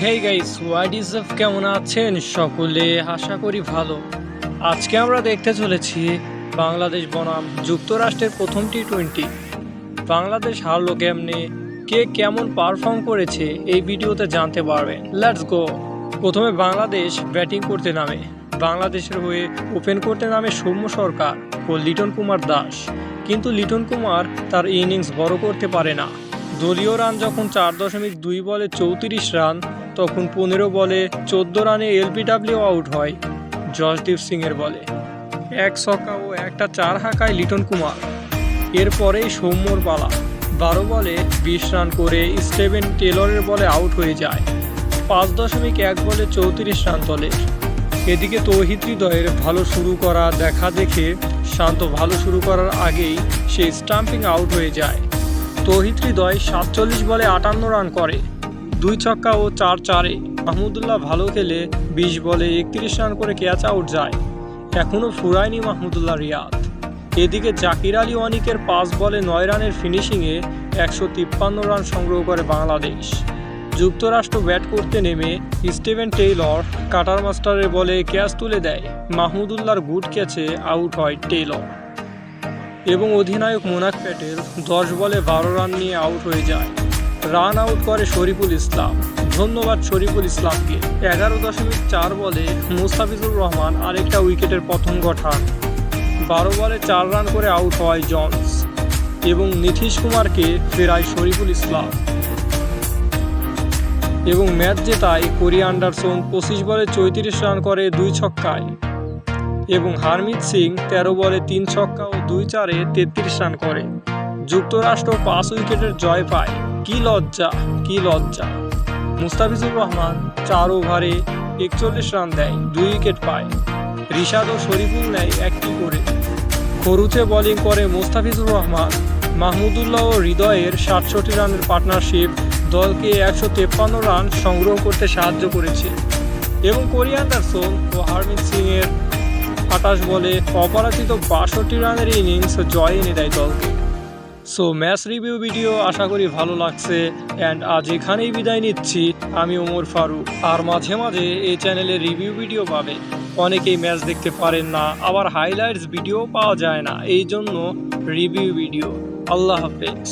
Hey guys, what is up, কেমন আছেন সকলে? আশা করি ভালো। আজকে আমরা দেখতে চলেছি বাংলাদেশ বনাম যুক্তরাষ্ট্রের প্রথম টি-20। বাংলাদেশ হারলো কেমনে, কে কেমন পারফর্ম করেছে এই ভিডিওতে জানতে পারবেন। Let's go. প্রথমে বাংলাদেশ ব্যাটিং করতে নামে। বাংলাদেশের হয়ে ওপেন করতে নামে সৌম্য সরকার ও লিটন কুমার দাস, কিন্তু লিটন কুমার তার ইনিংস বড় করতে পারে না। দলীয় রান যখন 4.2 বলে 34 রান, তখন 15 বলে 14 রানে এলবিডব্লিউ আউট হয় জশদীপ সিংয়ের বলে। এক ছক্কা ও একটা 4 হাঁকায় লিটন কুমার। এরপরেই সৌম্যর পালা। 12 বলে 20 রান করে স্টিভেন টেলরের বলে আউট হয়ে যায়। 5.1 বলে 34 রান তোলে। এদিকে তৌহিদ হৃদয়ের ভালো শুরু করা দেখা দেখে শান্ত ভালো শুরু করার আগেই সে স্টাম্পিং আউট হয়ে যায়। তৌহিদ হৃদয় 47 বলে 58 রান করে, 2 ছক্কা ও 4 চারে। মাহমুদুল্লাহ ভালো খেলে 20 বলে 31 রান করে ক্যাচ আউট যায়। এখনও ফুরায়নি মাহমুদুল্লাহ রিয়াদ। এদিকে জাকির আলী অনিকের 5 বলে 9 রানের ফিনিশিংয়ে 153 রান সংগ্রহ করে বাংলাদেশ। যুক্তরাষ্ট্র ব্যাট করতে নেমে স্টিভেন টেইলর কাটার মাস্টারের বলে ক্যাচ তুলে দেয়। মাহমুদুল্লাহর গুড ক্যাচে আউট হয় টেইলর এবং অধিনায়ক মোনাক প্যাটেল 10 বলে 12 রান নিয়ে আউট হয়ে যায়। রান আউট করে শরীফুল ইসলাম। ধন্যবাদ শরীফুল ইসলামকে। 11.4 বলে মুস্তাফিজুর রহমান আরেকটা উইকেটের পতন ঘটান। 12 বলে 4 রান করে আউট হয় জনস এবং নীতিশ কুমারকে ফেরায় শরীফুল ইসলাম এবং ম্যাচ জেতায় কোরি অ্যান্ডারসন 25 বলে 34 রান করে 2 ছক্কায় এবং হারমিত সিং 13 বলে 3 ছক্কা ও 2 চারে 33 রান করে। যুক্তরাষ্ট্র 5 উইকেটের জয় পায়। কি লজ্জা, কি লজ্জা। মুস্তাফিজুর রহমান 4 ওভারে 41 রান দেয়, 2 উইকেট পায়। রিশাদ ও শরীফুল নেয় 1টি করে। খরুচে বোলিং করে মুস্তাফিজুর রহমান। মাহমুদুল্লাহ ও হৃদয়ের 67 রানের পার্টনারশিপ দলকে 153 রান সংগ্রহ করতে সাহায্য করেছে এবং কোরি অ্যান্ডারসন ও হারমিত সিংয়ের 28 বলে অপরাজিত 62 রানের ইনিংস জয় এনে দেয় দলকে। সো ম্যাচ রিভিউ ভিডিও আশা করি ভালো লাগছে অ্যান্ড আজ এখানেই বিদায় নিচ্ছি। আমি ওমর ফারুক। আর মাঝে মাঝে এই চ্যানেলে রিভিউ ভিডিও পাবে। অনেকেই ম্যাচ দেখতে পারেন না, আবার হাইলাইটস ভিডিও পাওয়া যায় না, এই জন্য রিভিউ ভিডিও। আল্লাহ হাফেজ।